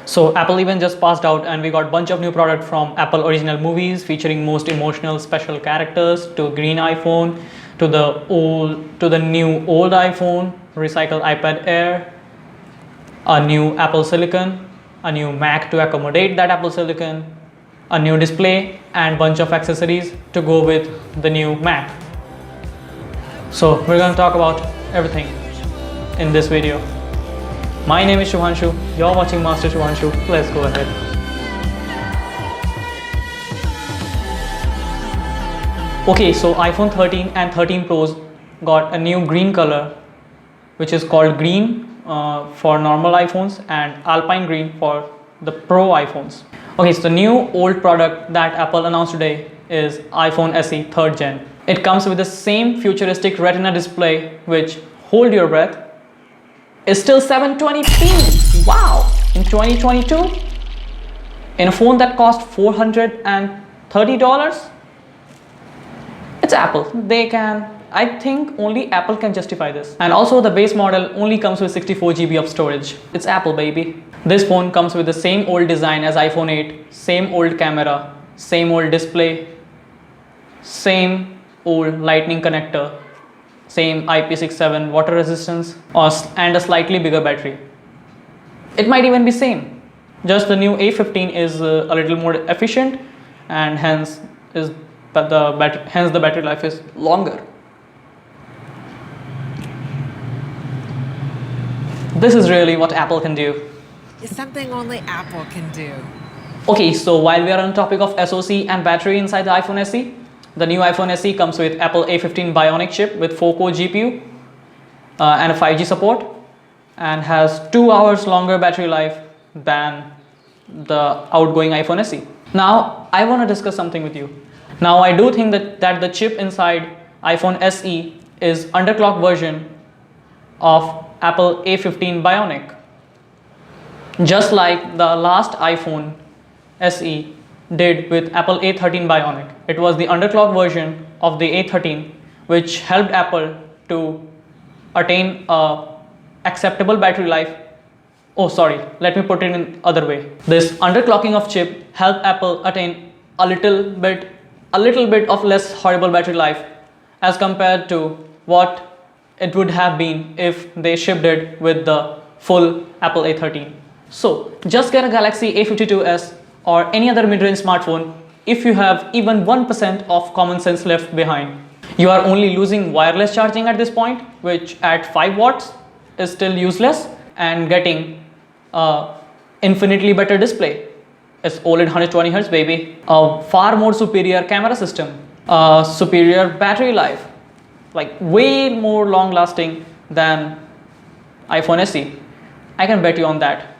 So Apple event just passed out and we got bunch of new product from Apple original movies featuring most emotional special characters to green iPhone to the new old iPhone, recycled iPad Air, a new Apple Silicon, a new Mac to accommodate that Apple Silicon, a new display and bunch of accessories to go with the new Mac. So we're going to talk about everything in this video. My name is Shubhanshu, you're watching Master Shubhanshu, let's go ahead. Okay, so iPhone 13 and 13 Pros got a new green color which is called green for normal iPhones and alpine green for the Pro iPhones. Okay, so the new old product that Apple announced today is iPhone SE 3rd Gen. It comes with the same futuristic Retina display which, hold your breath, is still 720p. Wow! In 2022? In a phone that cost $430? It's Apple. I think only Apple can justify this. And also the base model only comes with 64 GB of storage. It's Apple, baby. This phone comes with the same old design as iPhone 8, same old camera, same old display, same old lightning connector, same IP67 water resistance and a slightly bigger battery. It might even be same. Just the new A15 is a little more efficient and hence the battery life is longer. This is really what Apple can do. It's something only Apple can do. Okay, so while we are on the topic of SoC and battery inside the iPhone SE, the new iPhone SE comes with Apple A15 Bionic chip with 4-core GPU and a 5G support and has 2 hours longer battery life than the outgoing iPhone SE. Now, I want to discuss something with you. Now, I do think that the chip inside iPhone SE is underclocked version of Apple A15 Bionic. Just like the last iPhone SE did with Apple A13 Bionic. It was the underclocked version of the A13 which helped Apple to attain a acceptable battery life. Oh sorry, let me put it in other way. This underclocking of chip helped Apple attain a little bit of less horrible battery life as compared to what it would have been if they shipped it with the full Apple A13. So just get a Galaxy A52s or any other mid-range smartphone if you have even 1% of common sense left behind. You are only losing wireless charging at this point, which at 5 watts is still useless, and getting infinitely better display. It's OLED 120Hz, baby. A far more superior camera system, superior battery life, like way more long lasting than iPhone SE. I can bet you on that.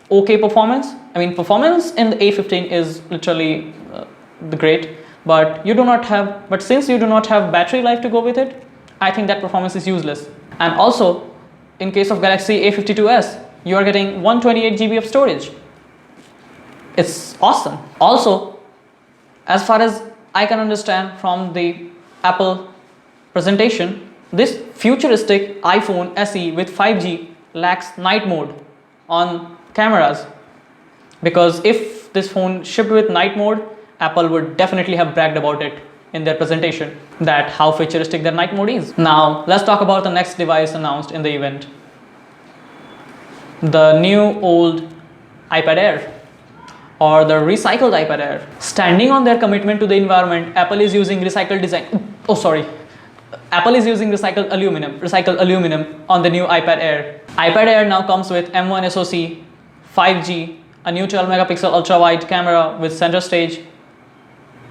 Okay performance. I mean, performance in the A15 is literally the great, but since you do not have battery life to go with it, I think that performance is useless. And also, in case of Galaxy A52s, you are getting 128 GB of storage. It's awesome. Also, as far as I can understand from the Apple presentation, this futuristic iPhone SE with 5G lacks night mode on cameras, because if this phone shipped with night mode, Apple would definitely have bragged about it in their presentation, that how futuristic their night mode is. Now let's talk about the next device announced in the event, the new old iPad Air or the recycled iPad Air. Standing on their commitment to the environment, Apple is using recycled aluminum on the new iPad Air. iPad Air now comes with M1 SoC, 5G, a new 12 megapixel ultra wide camera with center stage,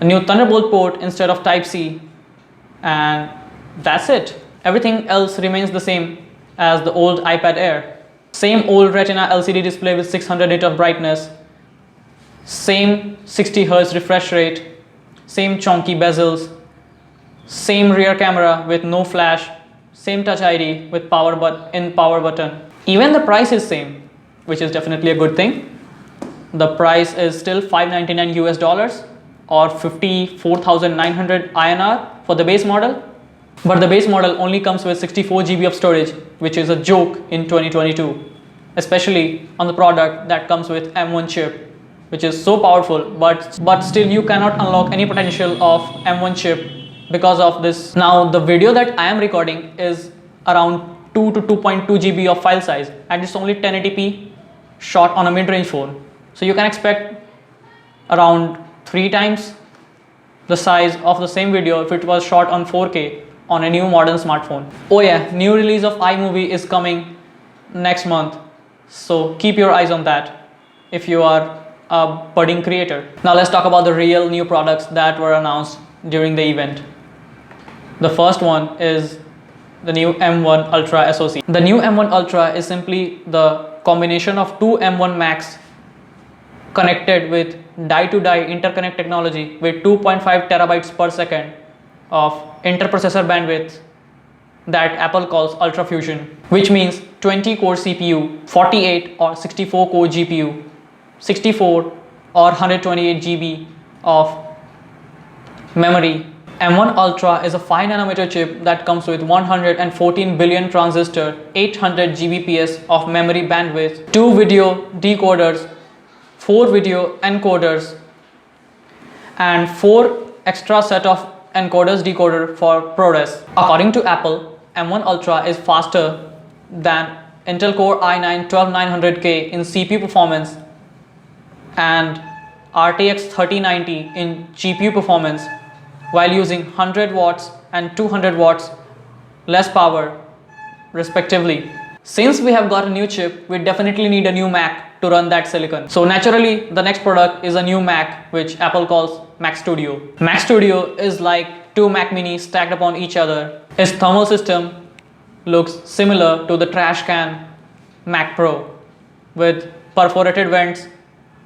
a new Thunderbolt port instead of Type-C, and that's it. Everything else remains the same as the old iPad Air. Same old Retina LCD display with 600 nit of brightness, same 60 Hz refresh rate, same chonky bezels, same rear camera with no flash, same Touch ID with power button. Even the price is same, which is definitely a good thing. The price is still $599 US or 54,900 INR for the base model. But the base model only comes with 64 GB of storage, which is a joke in 2022. especially on the product that comes with M1 chip, which is so powerful, but still you cannot unlock any potential of M1 chip because of this. Now the video that I am recording is around 2 to 2.2 GB of file size, and it's only 1080p shot on a mid-range phone. So you can expect around 3 times the size of the same video if it was shot on 4K on a new modern smartphone. Oh yeah, new release of iMovie is coming next month, so keep your eyes on that if you are a budding creator. Now let's talk about the real new products that were announced during the event. The first one is the new M1 Ultra SoC. The new M1 Ultra is simply the combination of two M1 Max connected with die-to-die interconnect technology with 2.5 terabytes per second of interprocessor bandwidth that Apple calls Ultra Fusion, which means 20 core CPU, 48 or 64 core GPU, 64 or 128 GB of memory. M1 Ultra is a 5 nanometer chip that comes with 114 billion transistor, 800 Gbps of memory bandwidth, 2 video decoders, 4 video encoders, and 4 extra set of encoders decoder for ProRes. According to Apple, M1 Ultra is faster than Intel Core i9-12900K in CPU performance and RTX 3090 in GPU performance, while using 100 watts and 200 watts less power respectively. Since we have got a new chip, we definitely need a new Mac to run that silicon. So naturally, the next product is a new Mac, which Apple calls Mac Studio. Mac Studio is like two Mac Mini stacked upon each other. Its thermal system looks similar to the trash can Mac Pro, with perforated vents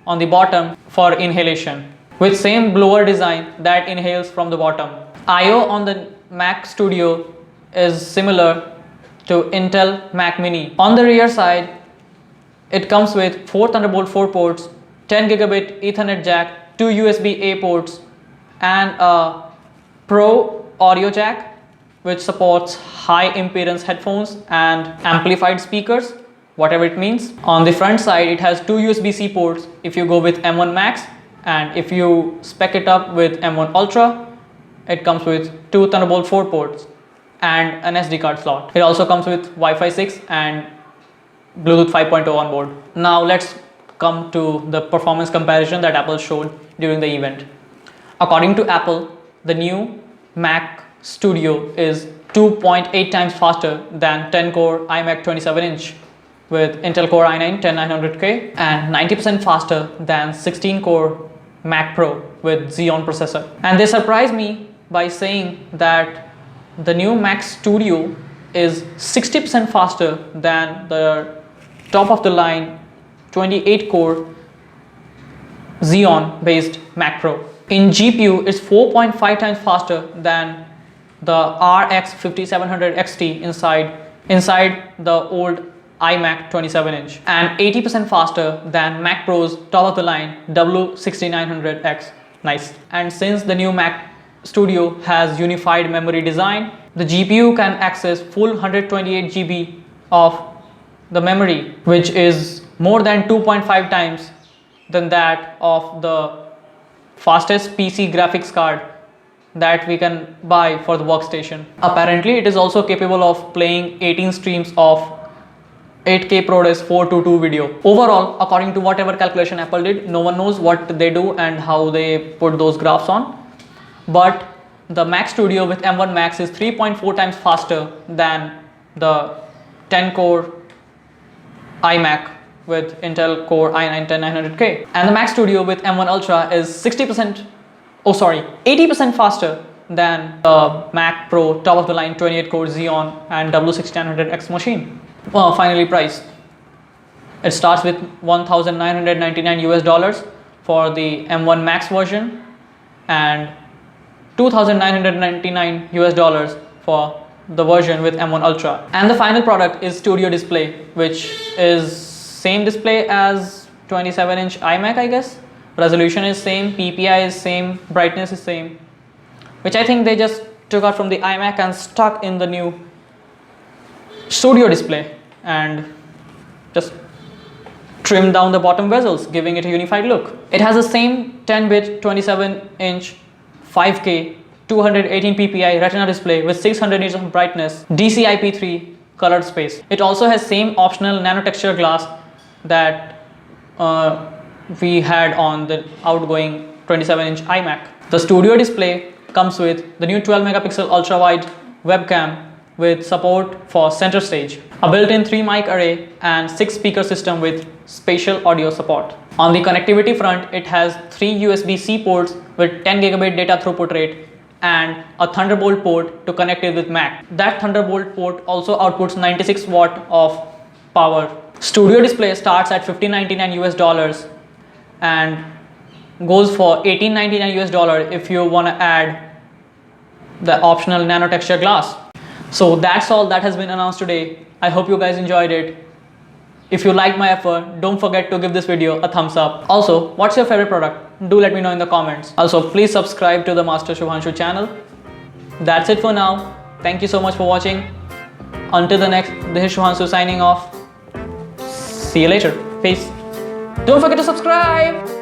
on the bottom for inhalation, with same blower design that inhales from the bottom. I/O on the Mac Studio is similar to Intel Mac Mini. On the rear side, it comes with 4 Thunderbolt 4 ports, 10 gigabit Ethernet jack, 2 USB-A ports, and a Pro audio jack, which supports high impedance headphones and amplified speakers, whatever it means. On the front side, it has 2 USB-C ports if you go with M1 Max, and if you spec it up with M1 Ultra, it comes with 2 Thunderbolt 4 ports and an SD card slot. It also comes with Wi-Fi 6 and Bluetooth 5.0 on board. Now let's come to the performance comparison that Apple showed during the event. According to Apple, the new Mac Studio is 2.8 times faster than 10-core iMac 27-inch with Intel Core i9-10900K, and 90% faster than 16-core Mac Pro with Xeon processor. And they surprised me by saying that the new Mac Studio is 60% faster than the top of the line 28-core Xeon based Mac Pro. In GPU, it's 4.5 times faster than the RX 5700 XT inside the old iMac 27-inch, and 80% faster than Mac Pro's top of the line W6900X. Nice. And since the new Mac Studio has unified memory design, the GPU can access full 128 GB of the memory, which is more than 2.5 times than that of the fastest PC graphics card that we can buy for the workstation. Apparently, it is also capable of playing 18 streams of 8K ProRes 422 video. Overall, according to whatever calculation Apple did, no one knows what they do and how they put those graphs on. But the Mac Studio with M1 Max is 3.4 times faster than the 10-core iMac with Intel Core i9-10900K. And the Mac Studio with M1 Ultra is 80% faster than the Mac Pro top of the line 28-core Xeon and W6900X machine. Well, finally, price. It starts with $1,999 for the M1 Max version and $2,999 for the version with M1 Ultra. And the final product is Studio Display, which is same display as 27-inch iMac, I guess. Resolution is same, PPI is same, brightness is same, which I think they just took out from the iMac and stuck in the new Studio Display and just trimmed down the bottom bezels, giving it a unified look. It has the same 10-bit 27-inch 5K 218 ppi Retina display with 600 nits of brightness, DCI-P3 colored space. It also has same optional nano texture glass that we had on the outgoing 27-inch iMac. The studio display comes with the new 12 megapixel ultra wide webcam with support for center stage, a built-in 3 mic array and 6 speaker system with spatial audio support. On the connectivity front, it has 3 USB-C ports with 10 gigabit data throughput rate and a Thunderbolt port to connect it with Mac. That Thunderbolt port also outputs 96 watt of power. Studio display starts at $1599 US and goes for $1899 US if you want to add the optional nano texture glass. So that's all that has been announced today. I hope you guys enjoyed it. If you liked my effort, don't forget to give this video a thumbs up. Also, what's your favorite product? Do let me know in the comments. Also, please subscribe to the Master Shubhanshu channel. That's it for now. Thank you so much for watching. Until the next, this is Shubhanshu signing off. See you later. Peace. Don't forget to subscribe.